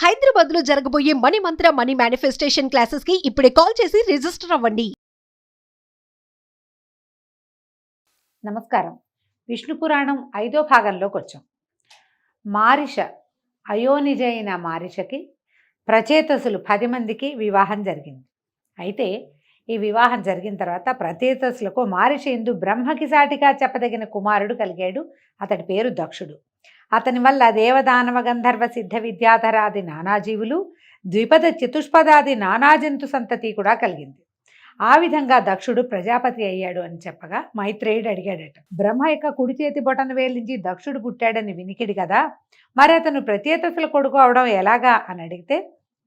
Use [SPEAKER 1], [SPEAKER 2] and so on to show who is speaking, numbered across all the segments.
[SPEAKER 1] హైదరాబాద్ లో జరగబోయే మనీ మంత్ర money manifestation classes కి ఇప్పుడే కాల్ చేసి రిజిస్టర్ అవ్వండి.
[SPEAKER 2] నమస్కారం. విష్ణు పురాణం 5వ భాగంలోకి వచ్చాం. మారిష అయోనిజ అయిన మారిషకి ప్రచేతసులు 10 మందికి వివాహం జరిగింది. అయితే ఈ వివాహం జరిగిన తర్వాత ప్రచేతసులకు మారిష యందు బ్రహ్మకి సాటిగా చెప్పదగిన కుమారుడు కలిగాడు. అతడి పేరు దక్షుడు. అతని వల్ల దేవదానవ గంధర్వ సిద్ధ విద్యాధరాది నానాజీవులు, ద్విపద చతుష్పదాది నానాజంతు సంతతి కూడా కలిగింది. ఆ విధంగా దక్షుడు ప్రజాపతి అయ్యాడు అని చెప్పగా మైత్రేయుడు అడిగాడట, బ్రహ్మ యొక్క కుడి చేతి బొటన వేలించి దక్షుడు పుట్టాడని వినికిడి కదా, మరి అతను ప్రచేతసుల కొడుకు అవడం ఎలాగా అని అడిగితే,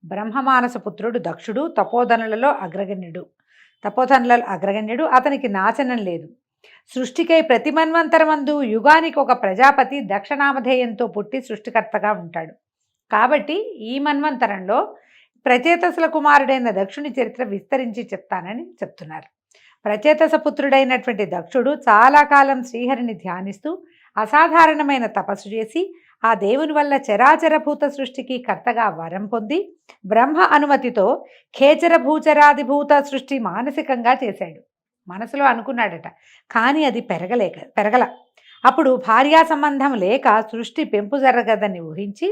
[SPEAKER 2] బ్రహ్మమానస పుత్రుడు దక్షుడు తపోధనులలో అగ్రగణ్యుడు. అతనికి నాశనం లేదు. సృష్టికై ప్రతి మన్వంతరమందు యుగానికి ఒక ప్రజాపతి దక్షనామధేయంతో పుట్టి సృష్టికర్తగా ఉంటాడు. కాబట్టి ఈ మన్వంతరంలో ప్రచేతసుల కుమారుడైన దక్షుని చరిత్ర విస్తరించి చెప్తానని చెప్తున్నారు. ప్రచేతస పుత్రుడైనటువంటి దక్షుడు చాలా కాలం శ్రీహరిని ధ్యానిస్తూ అసాధారణమైన తపస్సు చేసి ఆ దేవుని వల్ల చరాచరభూత సృష్టికి కర్తగా వరం పొంది బ్రహ్మ అనుమతితో ఖేచర భూచరాదిభూత సృష్టి మానసికంగా చేశాడు. మనసులో అనుకున్నాడట, కానీ అది పెరగల. అప్పుడు భార్యా సంబంధం లేక సృష్టి పెంపు జరగదని ఊహించి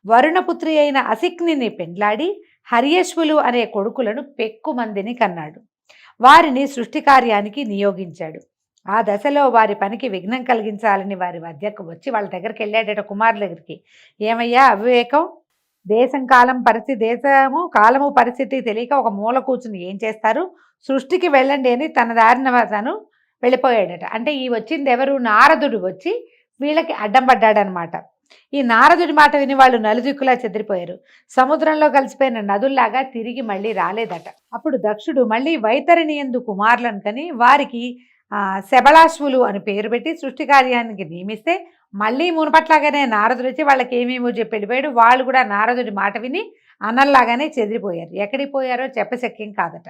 [SPEAKER 2] వరుణపుత్రి అయిన అసిక్నిని పెండ్లాడి హర్యశ్వులు అనే కొడుకులను పెక్కుమందిని కన్నాడు. వారిని సృష్టి కార్యానికి నియోగించాడు. ఆ దశలో వారి పనికి విఘ్నం కలిగించాలని వారి వద్దకు వచ్చి వాళ్ళ దగ్గరికి వెళ్ళాడట, కుమారుల దగ్గరికి. ఏమయ్యా అవివేకం, దేశము కాలము పరిస్థితి తెలియక ఒక మూల కూర్చుని ఏం చేస్తారు, సృష్టికి వెళ్ళండి అని తన దారిన తను వెళ్ళిపోయాడట. అంటే ఈ వచ్చింది ఎవరు, నారదుడు వచ్చి వీళ్ళకి అడ్డం పడ్డాడనమాట. ఈ నారదుడి మాట విని వాళ్ళు నలుదిక్కులా చెదిరిపోయారు. సముద్రంలో కలిసిపోయిన నదుల్లాగా తిరిగి మళ్ళీ రాలేదట. అప్పుడు దక్షుడు మళ్ళీ వైతరిణి యందు కుమారులను కని వారికి శబళాశ్వులు అని పేరు పెట్టి సృష్టి కార్యానికి నియమిస్తే మళ్ళీ మునుపట్లాగానే నారదుడు వచ్చి వాళ్ళకి ఏమేమో చెప్పి వెళ్ళిపోయాడు. వాళ్ళు కూడా నారదుడి మాట విని అన్నల్లాగానే చెదిరిపోయారు. ఎక్కడికి పోయారో చెప్పశక్యం కాదట.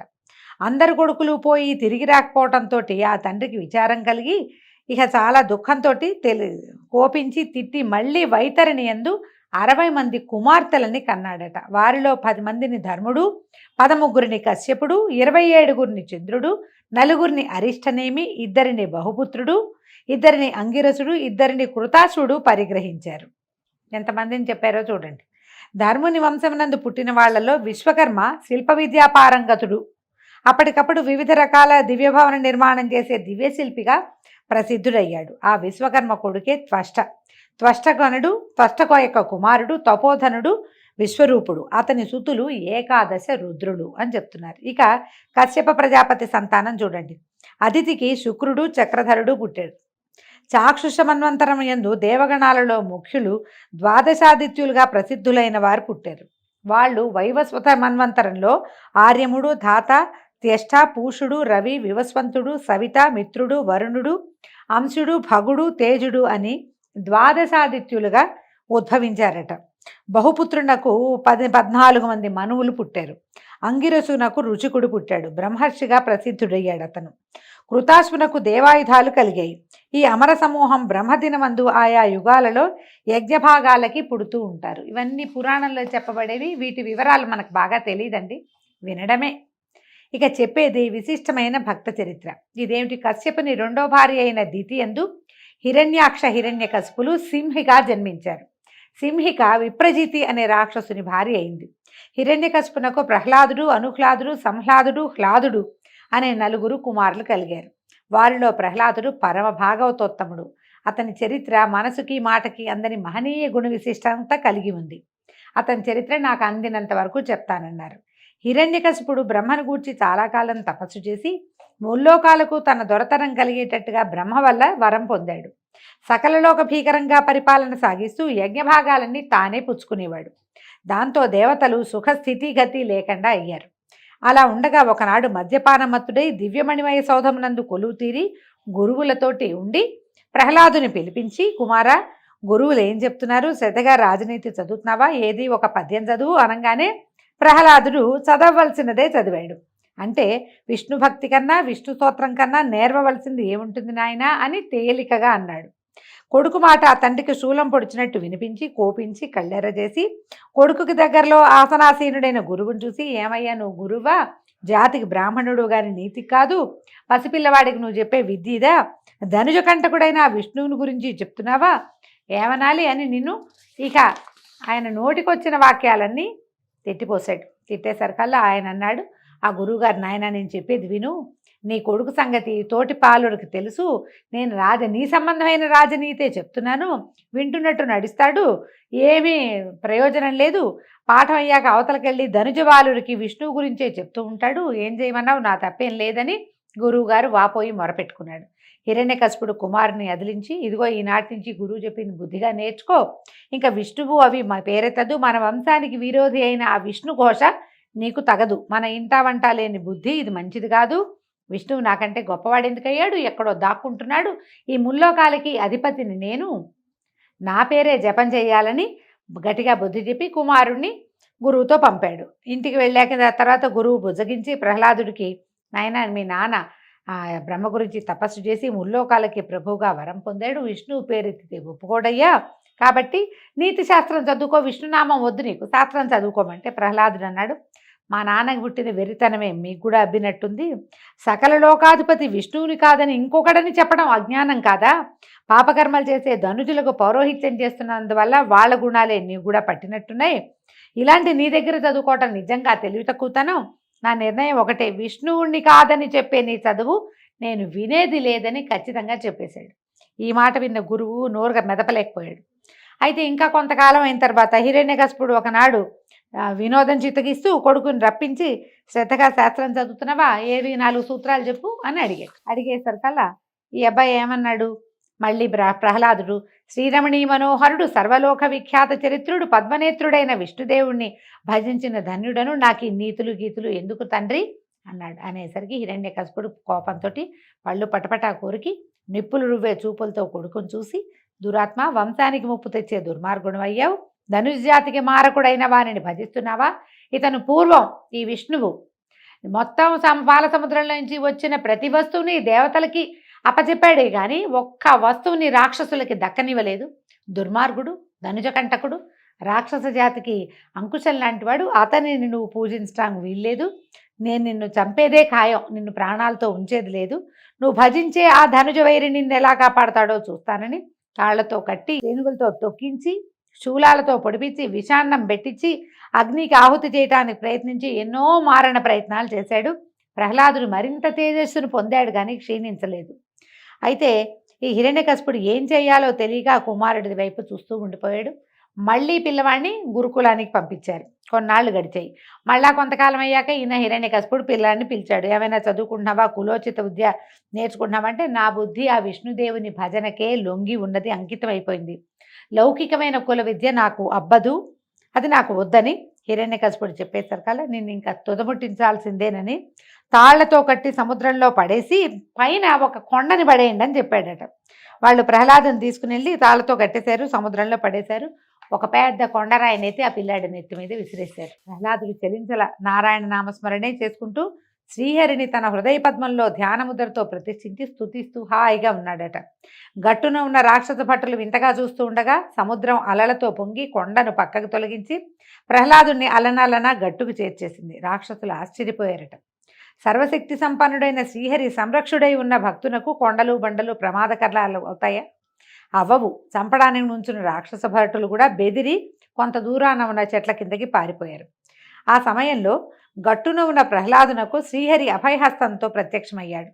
[SPEAKER 2] అందరు కొడుకులు పోయి తిరిగి రాకపోవడంతో ఆ తండ్రికి విచారం కలిగి ఇక చాలా దుఃఖంతో కోపించి తిట్టి మళ్ళీ వైతరిణి యందు 60 మంది కుమార్తెలని కన్నాడట. వారిలో 10 మందిని ధర్ముడు, 13 కశ్యపుడు, 27 చంద్రుడు, 4 అరిష్టనేమి, 2 బహుపుత్రుడు, 2 అంగిరసుడు, 2 కృతాసుడు పరిగ్రహించారు. ఎంతమందిని చెప్పారో చూడండి. ధర్ముని వంశమునందు పుట్టిన వాళ్లలో విశ్వకర్మ శిల్ప విద్యాపారంగతుడు. అప్పటికప్పుడు వివిధ రకాల దివ్యభవన నిర్మాణం చేసే దివ్యశిల్పిగా ప్రసిద్ధుడయ్యాడు. ఆ విశ్వకర్మ కొడుకే త్వష్టగణుడు. త్వష్టక యొక్క కుమారుడు తపోధనుడు విశ్వరూపుడు. అతని సుతులు 11 రుద్రులు అని చెప్తున్నారు. ఇక కశ్యప ప్రజాపతి సంతానం చూడండి. అదితికి శుక్రుడు చక్రధరుడు పుట్టాడు. చాక్షుష మన్వంతరం యందు దేవగణాలలో ముఖ్యులు 12 ప్రసిద్ధులైన వారు పుట్టారు. వాళ్ళు వైవస్వత మన్వంతరంలో ఆర్యముడు, ధాత, త్యష్ట, పూషుడు, రవి, వివస్వంతుడు, సవిత, మిత్రుడు, వరుణుడు, అంశుడు, భగుడు, తేజుడు అని 12 ఉద్భవించారట. బహుపుత్రునకు 14 మంది మనువులు పుట్టారు. అంగిరసునకు రుచికుడు పుట్టాడు. బ్రహ్మర్షిగా ప్రసిద్ధుడయ్యాడు అతను. కృతాశ్వునకు దేవాయుధాలు కలిగాయి. ఈ అమర సమూహం బ్రహ్మదినమందు ఆయా యుగాలలో యజ్ఞభాగాలకి పుడుతూ ఉంటారు. ఇవన్నీ పురాణంలో చెప్పబడేవి. వీటి వివరాలు మనకు బాగా తెలియదండి, వినడమే. ఇక చెప్పేది విశిష్టమైన భక్త చరిత్ర. ఇదేమిటి, కశ్యపుని 2వ భార్య అయిన దితి యందు హిరణ్యాక్ష హిరణ్యకశిపులు సింహిగా జన్మించారు. సింహిక విప్రజితి అనే రాక్షసుని భార్య అయింది. హిరణ్యకశిపునకు ప్రహ్లాదుడు, అనుహ్లాదుడు, సంహ్లాదుడు, హ్లాదుడు అనే 4 కుమారులు కలిగారు. వారిలో ప్రహ్లాదుడు పరమ భాగవతోత్తముడు. అతని చరిత్ర మనసుకి మాటకి అందని మహనీయ గుణ విశిష్టంతా కలిగి ఉంది. అతని చరిత్ర నాకు అందినంత వరకు చెప్తానన్నారు. హిరణ్యకశిపుడు బ్రహ్మను గూర్చి చాలా కాలం తపస్సు చేసి ముల్లోకాలకు తన దొరతనం కలిగేటట్టుగా బ్రహ్మ వల్ల వరం పొందాడు. సకలలోక భీకరంగా పరిపాలన సాగిస్తూ యజ్ఞభాగాలన్నీ తానే పుచ్చుకునేవాడు. దాంతో దేవతలు సుఖస్థితిగతి లేకుండా అయ్యారు. అలా ఉండగా ఒకనాడు మద్యపానమత్తుడై దివ్యమణిమయ సౌధమునందు కొలువు తీరి గురువులతోటి ఉండి ప్రహ్లాదుని పిలిపించి, కుమారా, గురువులు ఏం చెప్తున్నారు, శ్రద్ధగా రాజనీతి చదువుతున్నావా, ఏది ఒక పద్యం చదువు అనగానే ప్రహ్లాదుడు చదవవలసినదే చదివాడు. అంటే విష్ణు భక్తి కన్నా విష్ణు స్తోత్రం కన్నా నేర్వవలసింది ఏముంటుంది నాయనా అని తేలికగా అన్నాడు. కొడుకు మాట ఆ తండ్రికి శూలం పొడిచినట్టు వినిపించి కోపించి కళ్ళెర్రజేసి కొడుకుకి దగ్గరలో ఆసనాసీనుడైన గురువుని చూసి, ఏమయ్యా నువ్వు గురువా? జాతికి బ్రాహ్మణుడు గాని నీతి కాదు, పసిపిల్లవాడికి నువ్వు చెప్పే విద్య ఇదా? ధనుజ కంటకుడైన ఆ విష్ణువుని గురించి చెప్తున్నావా? ఏమనాలి అని నిన్ను ఇక ఆయన నోటికొచ్చిన వాక్యాలన్నీ తిట్టిపోసాడు. తిట్టేసరికల్లా ఆయన అన్నాడు, ఆ గురువుగారు, నాయన నేను చెప్పేది విను, నీ కొడుకు సంగతి తోటి పాలుడికి తెలుసు, నేను నీ సంబంధమైన రాజనీతే చెప్తున్నాను, వింటున్నట్టు నడుస్తాడు, ఏమీ ప్రయోజనం లేదు, పాఠం అయ్యాక అవతలకెళ్ళి ధనుజవాలుడికి విష్ణువు గురించే చెప్తూ ఉంటాడు, ఏం చేయమన్నావు, నా తప్పేం లేదని గురువుగారు వాపోయి మొరపెట్టుకున్నాడు. హిరణ్యకశిపుడు కుమారుని అదిలించి, ఇదిగో ఈనాటి నుంచి గురువు చెప్పింది బుద్ధిగా నేర్చుకో, ఇంకా విష్ణువు అవి మా పేరెత్తదు, మన వంశానికి విరోధి అయిన ఆ విష్ణు ఘోష నీకు తగదు, మన ఇంటా వంట లేని బుద్ధి ఇది మంచిది కాదు, విష్ణువు నాకంటే గొప్పవాడు ఎందుకయ్యాడు, ఎక్కడో దాక్కుంటున్నాడు, ఈ ముల్లోకాలకి అధిపతిని నేను, నా పేరే జపం చేయాలని గట్టిగా బుద్ధి చెప్పి కుమారుణ్ణి గురువుతో పంపాడు. ఇంటికి వెళ్ళాక తర్వాత గురువు బుజ్జగించి ప్రహ్లాదుడికి, నాయన మీ నాన్న బ్రహ్మ గురించి తపస్సు చేసి ముల్లోకాలకి ప్రభువుగా వరం పొందాడు, విష్ణువు పేరెత్తితే ఒప్పుకోడయ్యా, కాబట్టి నీతి శాస్త్రం చదువుకో, విష్ణునామం వద్దు నీకు, శాస్త్రం చదువుకోమంటే ప్రహ్లాదుడు అన్నాడు, మా నాన్నకి పుట్టిన వెరితనమే మీకు కూడా అబ్బినట్టుంది, సకల లోకాధిపతి విష్ణువుని కాదని ఇంకొకడని చెప్పడం అజ్ఞానం కాదా? పాపకర్మలు చేసే ధనుజులకు పౌరోహిత్యం చేస్తున్నందువల్ల వాళ్ళ గుణాలే నీవు కూడా పట్టినట్టున్నాయి, ఇలాంటి నీ దగ్గర చదువుకోవటం నిజంగా తెలివి తక్కువతనం, నా నిర్ణయం ఒకటే, విష్ణువుణ్ణి కాదని చెప్పే నీ చదువు నేను వినేది లేదని ఖచ్చితంగా చెప్పేశాడు. ఈ మాట విన్న గురువు నోరుగా మెదపలేకపోయాడు. అయితే ఇంకా కొంతకాలం అయిన తర్వాత హిరణ్యకశిపుడు ఒకనాడు వినోదం చిత్తగిస్తూ కొడుకుని రప్పించి, శ్రద్ధగా శాస్త్రం చదువుతున్నావా, ఏవి 4 సూత్రాలు చెప్పు అని అడిగేసరికల్లా ఈ అబ్బాయి ఏమన్నాడు, మళ్ళీ ప్రహ్లాదుడు, శ్రీరమణీ మనోహరుడు సర్వలోక విఖ్యాత చరిత్రుడు పద్మనేత్రుడైన విష్ణుదేవుణ్ణి భజించిన ధన్యుడను, నాకు ఈ నీతులు గీతులు ఎందుకు తండ్రి అన్నాడు. అనేసరికి హిరణ్యకశిపుడు కోపంతో పళ్ళు పటపటా కోరికి నిప్పులు రువ్వే చూపులతో కొడుకుని చూసి, దురాత్మ, వంశానికి ముప్పు తెచ్చే దుర్మార్గుడు అయ్యావు, ధనుజాతికి మారకుడైన వారిని భజిస్తున్నావా? ఇతను పూర్వం ఈ విష్ణువు మొత్తం పాల సముద్రంలో నుంచి వచ్చిన ప్రతి వస్తువుని దేవతలకి అప్పచెప్పాడే కానీ ఒక్క వస్తువుని రాక్షసులకి దక్కనివ్వలేదు. దుర్మార్గుడు, ధనుజకంటకుడు, రాక్షస జాతికి అంకుశం లాంటివాడు, అతనిని నువ్వు పూజించడానికి వీల్లేదు, నేను నిన్ను చంపేదే ఖాయం, నిన్ను ప్రాణాలతో ఉంచేది లేదు, నువ్వు భజించే ఆ ధనుజ వైరి నిన్ను ఎలా కాపాడతాడో చూస్తానని తాళ్లతో కట్టి ఏనుగులతో తొక్కించి శూలాలతో పొడిపించి విషాన్నం పెట్టించి అగ్నికి ఆహుతి చేయడానికి ప్రయత్నించి ఎన్నో మారణ ప్రయత్నాలు చేశాడు. ప్రహ్లాదుడు మరింత తేజస్సును పొందాడు కానీ క్షీణించలేదు. అయితే ఈ హిరణ్యకశిపుడు ఏం చేయాలో తెలియక కుమారుడి వైపు చూస్తూ ఉండిపోయాడు. మళ్ళీ పిల్లవాడిని గురుకులానికి పంపించారు. కొన్నాళ్ళు గడిచాయి. మళ్ళా కొంతకాలం అయ్యాక ఈయన హిరణ్యకశిపుడు పిల్లాడిని పిలిచాడు. ఏమైనా చదువుకుంటున్నావా, కులోచిత విద్య నేర్చుకుంటున్నావంటే, నా బుద్ధి ఆ విష్ణుదేవుని భజనకే లొంగి ఉన్నది, అంకితం అయిపోయింది, లౌకికమైన కుల విద్య నాకు అబ్బదు, అది నాకు వద్దని హిరణ్యకశిపుడు చెప్పేసరికల్లా నిన్ను ఇంకా తుదముట్టించాల్సిందేనని తాళ్లతో కట్టి సముద్రంలో పడేసి పైన ఒక కొండని పడేయండి అని చెప్పాడట. వాళ్ళు ప్రహ్లాదుని తీసుకుని వెళ్ళి తాళ్లతో కట్టేశారు, సముద్రంలో పడేశారు. ఒక పెద్ద కొండరాయినైతే ఆ పిల్లాడి నెత్తి మీద విసిరేశారు. ప్రహ్లాదుడు చలించల, నారాయణ నామస్మరణే చేసుకుంటూ శ్రీహరిని తన హృదయ పద్మంలో ధ్యానముద్రతో ప్రతిష్ఠించి స్తుతిస్తూ హాయిగా ఉన్నాడట. గట్టున ఉన్న రాక్షస భటులు వింతగా చూస్తూ ఉండగా సముద్రం అలలతో పొంగి కొండను పక్కకు తొలగించి ప్రహ్లాదుని అలనలన గట్టుకు చేర్చేసింది. రాక్షసులు ఆశ్చర్యపోయారట. సర్వశక్తి సంపన్నుడైన శ్రీహరి సంరక్షుడై ఉన్న భక్తునకు కొండలు బండలు ప్రమాదకరాలు అవుతాయా? అవ్వవు. చంపడానికి నుంచున్న రాక్షస భటులు కూడా బెదిరి కొంత దూరాన ఉన్న చెట్ల కిందకి పారిపోయారు. ఆ సమయంలో గట్టున ఉన్న ప్రహ్లాదునకు శ్రీహరి అభయహస్తంతో ప్రత్యక్షమయ్యాడు.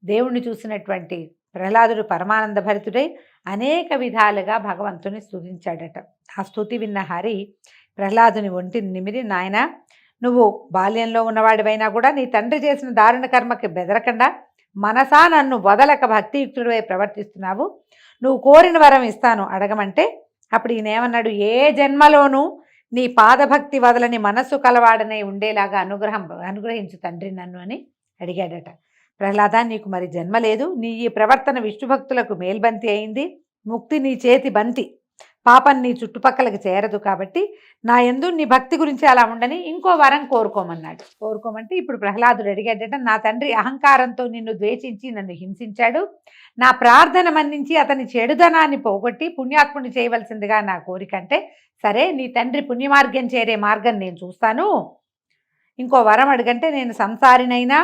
[SPEAKER 2] దేవుణ్ణి చూసినటువంటి ప్రహ్లాదుడు పరమానంద భరితుడై అనేక విధాలుగా భగవంతుని స్తుతించాడట. ఆ స్తుతి విన్న హరి ప్రహ్లాదుని ఒంటిని నిమిరి, నాయన, నువ్వు బాల్యంలో ఉన్నవాడివైనా కూడా నీ తండ్రి చేసిన దారుణ కర్మకి బెదరకుండా మనసా నన్ను వదలక భక్తియుక్తుడివై ప్రవర్తిస్తున్నావు, నువ్వు కోరిన వరం ఇస్తాను అడగమంటే, అప్పుడు ఈయనేమన్నాడు, ఏ జన్మలోనూ నీ పాదభక్తి వదలని మనస్సు కలవాడనే ఉండేలాగా అనుగ్రహించు తండ్రి నన్ను అని అడిగాడట. ప్రహ్లాద, నీకు మరి జన్మ లేదు, నీ ఈ ప్రవర్తన విష్ణు భక్తులకు మేల్బంతి అయింది, ముక్తి నీ చేతి బంతి, పాపం నీ చుట్టుపక్కలకి చేరదు. కాబట్టి నా యందు నీ భక్తి గురించి అలా ఉండని ఇంకో వరం కోరుకోమన్నాడు. కోరుకోమంటే ఇప్పుడు ప్రహ్లాదుడు అడిగాడట, నా తండ్రి అహంకారంతో నిన్ను ద్వేషించి నన్ను హింసించాడు. నా ప్రార్థన మన్నించి అతని చెడుదనాన్ని పోగొట్టి పుణ్యాత్ముని చేయవలసిందిగా నా కోరిక. అంటే సరే, నీ తండ్రి పుణ్యమార్గం చేరే మార్గం నేను చూస్తాను. ఇంకో వరం అడుగంటే నేను సంసారినైనా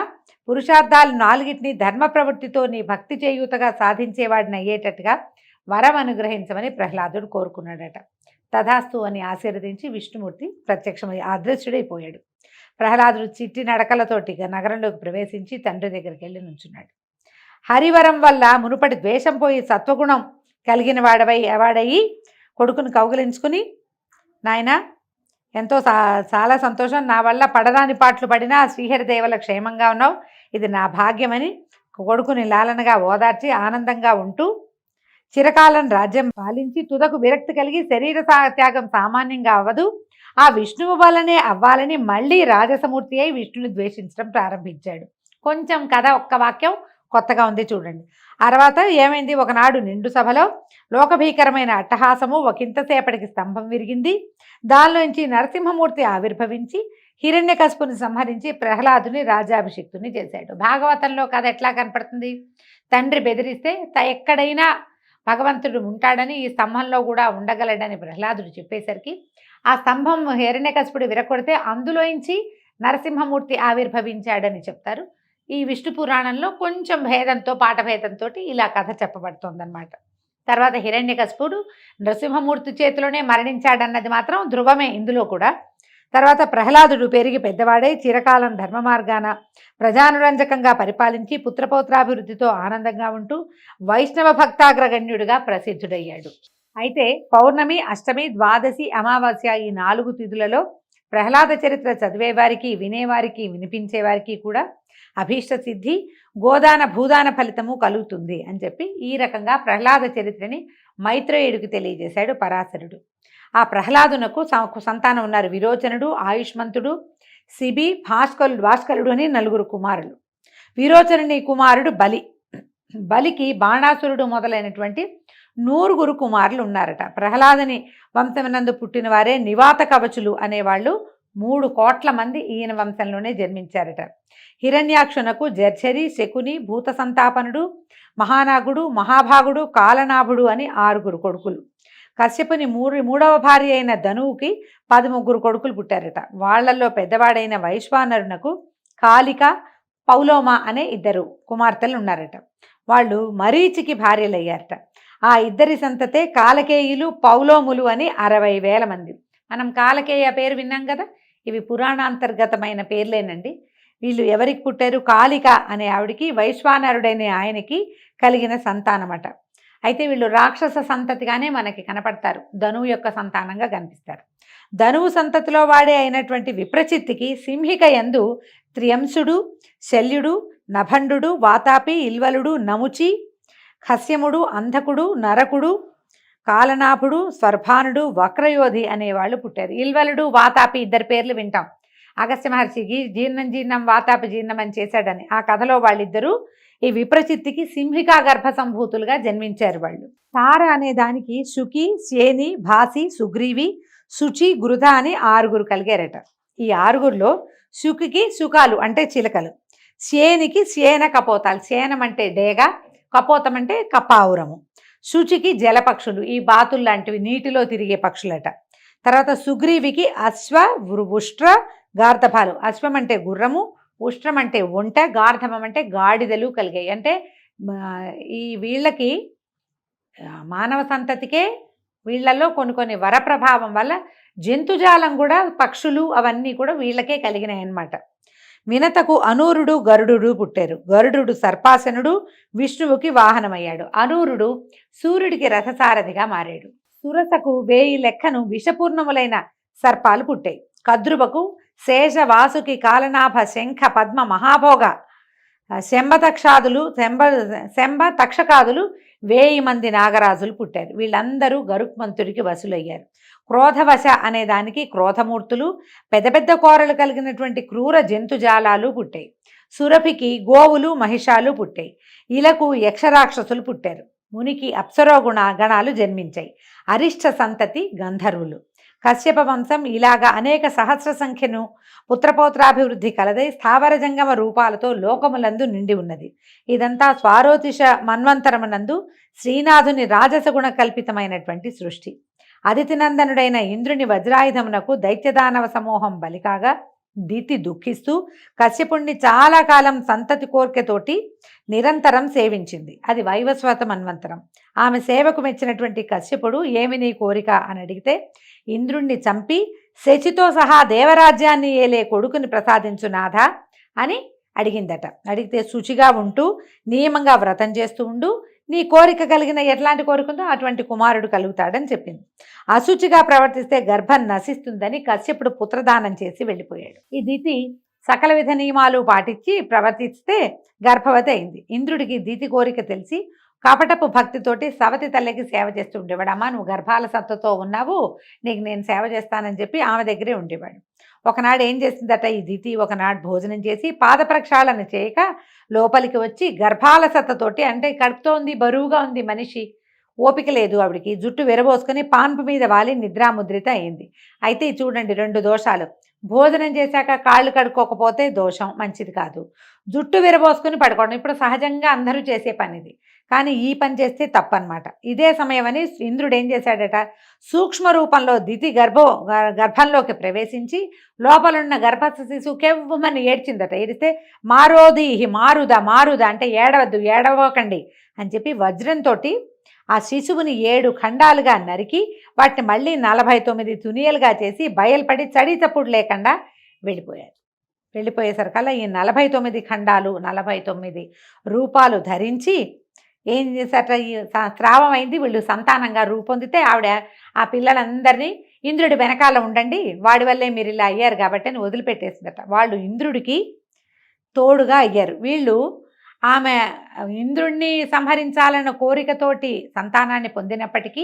[SPEAKER 2] పురుషార్థాలు 4టిని ధర్మ ప్రవృత్తితో నీ భక్తి చేయూతగా సాధించేవాడిని అయ్యేటట్టుగా వరం అనుగ్రహించమని ప్రహ్లాదుడు కోరుకున్నాడట. తథాస్తు అని ఆశీర్వదించి విష్ణుమూర్తి ప్రత్యక్షమై అదృశ్యుడైపోయాడు. ప్రహ్లాదుడు చిట్టి నడకలతోటి నగరంలోకి ప్రవేశించి తండ్రి దగ్గరికి వెళ్ళి నుంచున్నాడు. హరివరం వల్ల మునుపటి ద్వేషం పోయి సత్వగుణం కలిగిన వాడయి కొడుకును కౌగిలించుకుని, నాయనా ఎంతో చాలా సంతోషం, నా వల్ల పడరాని పాటలు పడినా శ్రీహరిదేవల క్షేమంగా ఉన్నావు, ఇది నా భాగ్యమని కొడుకుని లాలనగా ఓదార్చి ఆనందంగా ఉంటూ చిరకాలం రాజ్యం పాలించి తుదకు విరక్తి కలిగి శరీర త్యాగం సామాన్యంగా అవ్వదు, ఆ విష్ణువు వల్లనే అవ్వాలని మళ్ళీ రాజసమూర్తి అయి విష్ణుని ద్వేషించడం ప్రారంభించాడు. కొంచెం కథ ఒక్క వాక్యం కొత్తగా ఉంది చూడండి. తర్వాత ఏమైంది, ఒకనాడు నిండు సభలో లోకభీకరమైన అట్టహాసము ఒకంతసేపటికి స్తంభం విరిగింది. దానిలోంచి నరసింహమూర్తి ఆవిర్భవించి హిరణ్యకశిపుని సంహరించి ప్రహ్లాదుని రాజాభిషిక్తుని చేశాడు. భాగవతంలో కథ ఎట్లా కనపడుతుంది, తండ్రి బెదిరిస్తే ఎక్కడైనా భగవంతుడు ఉంటాడని ఈ స్తంభంలో కూడా ఉండగలడని ప్రహ్లాదుడు చెప్పేసరికి ఆ స్తంభం హిరణ్యకశిపుడు విరగొడితే అందులోంచి నరసింహమూర్తి ఆవిర్భవించాడని చెప్తారు. ఈ విష్ణు పురాణంలో కొంచెం భేదంతో పాఠభేదంతో ఇలా కథ చెప్పబడుతోందన్నమాట. తర్వాత హిరణ్యకశిపుడు నరసింహమూర్తి చేతిలోనే మరణించాడన్నది మాత్రం ధ్రువమే ఇందులో కూడా. తర్వాత ప్రహ్లాదుడు పెరిగి పెద్దవాడై చిరకాలం ధర్మ మార్గాన ప్రజానురంజకంగా పరిపాలించి పుత్రపౌత్రాభివృద్ధితో ఆనందంగా ఉంటూ వైష్ణవ భక్తాగ్రగణ్యుడిగా ప్రసిద్ధుడయ్యాడు. అయితే పౌర్ణమి, అష్టమి, ద్వాదశి, అమావాస్య ఈ 4 తిథులలో ప్రహ్లాద చరిత్ర చదివేవారికి, వినేవారికి, వినిపించేవారికి కూడా అభీష్ట సిద్ధి, గోదాన భూదాన ఫలితము కలుగుతుంది అని చెప్పి ఈ రకంగా ప్రహ్లాద చరిత్రని మైత్రేయుడికి తెలియజేశాడు పరాశరుడు. ఆ ప్రహ్లాదునకు సంతానం ఉన్నారు. విరోచనుడు, ఆయుష్మంతుడు, శిబి, భాస్కరుడు అని 4 కుమారులు. విరోచనుని కుమారుడు బలి. బలికి బాణాసురుడు మొదలైనటువంటి 100 కుమారులు ఉన్నారట. ప్రహ్లాదుని వంశమునందు పుట్టిన వారే నివాత కవచులు అనేవాళ్ళు 3 కోట్ల మంది ఈయన వంశంలోనే జన్మించారట. హిరణ్యాక్షునకు జర్ఝరి, శకుని, భూత సంతాపనుడు, మహానాగుడు, మహాభాగుడు, కాలనాభుడు అని 6 కొడుకులు. కశ్యపుని మూడవ భార్య అయిన ధనువుకి 13 కొడుకులు పుట్టారట. వాళ్లలో పెద్దవాడైన వైశ్వానరునకు కాళిక, పౌలోమ అనే 2 కుమార్తెలు ఉన్నారట. వాళ్ళు మరీచికి భార్యలయ్యారట. ఆ 2 సంతతే కాలకేయులు, పౌలోములు అని 60,000 మంది. మనం కాలకేయ పేరు విన్నాం కదా, ఇవి పురాణాంతర్గతమైన పేర్లేనండి. వీళ్ళు ఎవరికి పుట్టారు, కాళిక అనే ఆవిడికి వైశ్వానరుడైన ఆయనకి కలిగిన సంతానమట. అయితే వీళ్ళు రాక్షస సంతతిగానే మనకి కనపడతారు, ధనువు యొక్క సంతానంగా కనిపిస్తారు. ధనువు సంతతిలో వాడే అయినటువంటి విప్రచిత్తికి సింహిక యందు త్రియంసుడు, శల్యుడు, నభండు, వాతాపి, ఇల్వలుడు, నముచి, ఖస్యముడు, అంధకుడు, నరకుడు, కాలనాభుడు, స్వర్భానుడు, వక్రయోధి అనేవాళ్ళు పుట్టారు. ఇల్వలుడు, వాతాపి 2 పేర్లు వింటాం. అగస్త్య మహర్షికి జీర్ణం వాతాపి జీర్ణం అని చేశాడని ఆ కథలో వాళ్ళిద్దరూ ఈ విప్రచిత్తికి సింహికా గర్భ సంభూతులుగా జన్మించారు. వాళ్ళు తార అనే దానికి శుకి, శేని, భాసి, సుగ్రీవి, శుచి, గృధ అని 6 కలిగారట. ఈ 6లో శుకికి శుకాలు అంటే చిలకలు, శేనికి శేన కపోతాలు, శేనం అంటే డేగ, కపోతం అంటే కపావురము, శుచికి జలపక్షులు, ఈ బాతులు లాంటివి నీటిలో తిరిగే పక్షులట. తర్వాత సుగ్రీవికి అశ్వ, ఉష్ట్ర, గార్ధపాలు. అశ్వం అంటే గుర్రము, ఉష్ట్రం అంటే ఒంట, గార్ధమం అంటే గాడిదలు కలిగాయి. అంటే ఈ వీళ్ళకి మానవ సంతతికే వీళ్ళల్లో కొన్ని వరప్రభావం వల్ల జంతుజాలం కూడా, పక్షులు అవన్నీ కూడా వీళ్ళకే కలిగినాయి అన్నమాట. వినతకు అనూరుడు, గరుడు పుట్టారు. గరుడు సర్పాసనుడు, విష్ణువుకి వాహనమయ్యాడు. అనూరుడు సూర్యుడికి రథసారథిగా మారాడు. సురసకు 1000 లెక్కను విషపూర్ణములైన సర్పాలు పుట్టాయి. కద్రువకు శేష, వాసుకి, కాలనాభ, శంఖ, పద్మ, మహాభోగ, శంభ తక్షకాదులు 1000 మంది నాగరాజులు పుట్టారు. వీళ్ళందరూ గరుత్మంతుడికి వసులయ్యారు. క్రోధవశ అనే దానికి క్రోధమూర్తులు, పెద్ద పెద్ద కోరలు కలిగినటువంటి క్రూర జంతుజాలాలు పుట్టాయి. సురభికి గోవులు, మహిషాలు పుట్టాయి. ఇలకు యక్షరాక్షసులు పుట్టారు. మునికి అప్సరో గణాలు జన్మించాయి. అరిష్ట సంతతి గంధర్వులు. కశ్యప వంశం ఇలాగా అనేక సహస్ర సంఖ్యను పుత్రపౌత్రాభివృద్ధి కలదై స్థావర జంగమ రూపాలతో లోకములందు నిండి ఉన్నది. ఇదంతా స్వారోతిష మన్వంతరమునందు శ్రీనాథుని రాజసగుణ కల్పితమైనటువంటి సృష్టి. అదితినందనుడైన ఇంద్రుని వజ్రాయుధమునకు దైత్యదానవ సమూహం బలికాగా దితి దుఃఖిస్తూ కశ్యపుణ్ణి చాలా కాలం సంతతి కోర్కెతోటి నిరంతరం సేవించింది. అది వైవస్వత మన్వంతరం. ఆమె సేవకు మెచ్చినటువంటి కశ్యపుడు ఏమి నీ కోరిక అని అడిగితే ఇంద్రుణ్ణి చంపి శచితో సహా దేవరాజ్యాన్ని ఏలే కొడుకుని ప్రసాదించునాథ అని అడిగిందట. అడిగితే శుచిగా ఉంటూ నియమంగా వ్రతం చేస్తూ ఉండు, నీ కోరిక కలిగిన ఎట్లాంటి కోరిక ఉందో అటువంటి కుమారుడు కలుగుతాడని చెప్పింది. అశుచిగా ప్రవర్తిస్తే గర్భం నశిస్తుందని కశ్యపుడు పుత్రదానం చేసి వెళ్ళిపోయాడు. ఈ దితి సకల విధ నియమాలు పాటించి ప్రవర్తిస్తే గర్భవతి అయింది. ఇంద్రుడికి దితి కోరిక తెలిసి కపటపు భక్తితోటి సవతి తల్లికి సేవ చేస్తూ ఉండేవాడు. అమ్మ నువ్వు గర్భాల సత్తతో ఉన్నావు, నీకు నేను సేవ చేస్తానని చెప్పి ఆమె దగ్గరే ఉండేవాడు. ఒకనాడు ఏం చేసిందట ఈ దితి, ఒకనాడు భోజనం చేసి పాద ప్రక్షాళన చేయక లోపలికి వచ్చి గర్భాల సత్తతోటి, అంటే కడుపుతో ఉంది, బరువుగా ఉంది మనిషి, ఓపిక లేదు ఆవిడికి, జుట్టు విరబోసుకొని పాన్పు మీద వాలి నిద్రాముద్రిత అయింది. అయితే చూడండి 2 దోషాలు. భోజనం చేశాక కాళ్ళు కడుక్కోకపోతే దోషం, మంచిది కాదు. జుట్టు విరబోసుకొని పడుకోవడం ఇప్పుడు సహజంగా అందరూ చేసే పని ఇది, కానీ ఈ పని చేస్తే తప్పనమాట. ఇదే సమయమని ఇంద్రుడు ఏం చేశాడట, సూక్ష్మ రూపంలో దితి గర్భంలోకి ప్రవేశించి లోపలున్న గర్భస్థ శిశువు కెవ్వమని ఏడ్చిందట. ఏడిస్తే మారోదీహి మారుదా అంటే ఏడవద్దు, ఏడవకండి అని చెప్పి వజ్రంతో ఆ శిశువుని 7 ఖండాలుగా నరికి వాటిని మళ్ళీ 49 తునియలుగా చేసి బయలుపడి చడి చప్పుడు లేకుండా వెళ్ళిపోయారు. వెళ్ళిపోయేసరికల్లా ఈ 49 ఖండాలు 49 రూపాలు ధరించి ఏం చేశారట, ఈ స్రావం అయింది, వీళ్ళు సంతానంగా రూపొందితే ఆవిడ ఆ పిల్లలందరినీ ఇంద్రుడి వెనకాల ఉండండి, వాడి వల్లే మీరు ఇలా అయ్యారు కాబట్టి అని వదిలిపెట్టేసిందట. వాళ్ళు ఇంద్రుడికి తోడుగా అయ్యారు. వీళ్ళు ఆమె ఇంద్రుణ్ణి సంహరించాలన్న కోరికతోటి సంతానాన్ని పొందినప్పటికీ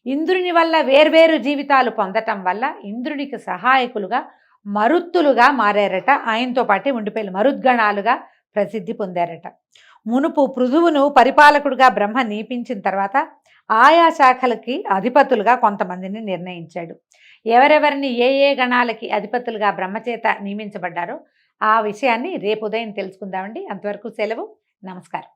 [SPEAKER 2] ఇంద్రుని వల్ల వేర్వేరు జీవితాలు పొందటం వల్ల ఇంద్రునికి సహాయకులుగా మరుత్తులుగా మారారట. ఆయనతో పాటే ఉండిపోయి మరుద్గణాలుగా ప్రసిద్ధి పొందారట. మునుపు పృథువును పరిపాలకుడుగా బ్రహ్మ నియమించిన తర్వాత ఆయా శాఖలకి అధిపతులుగా కొంతమందిని నిర్ణయించాడు. ఎవరెవరిని ఏ గణాలకి అధిపతులుగా బ్రహ్మచేత నియమించబడ్డారో ఆ విషయాన్ని రేపు ఉదయం తెలుసుకుందామండి. అంతవరకు సెలవు, నమస్కారం.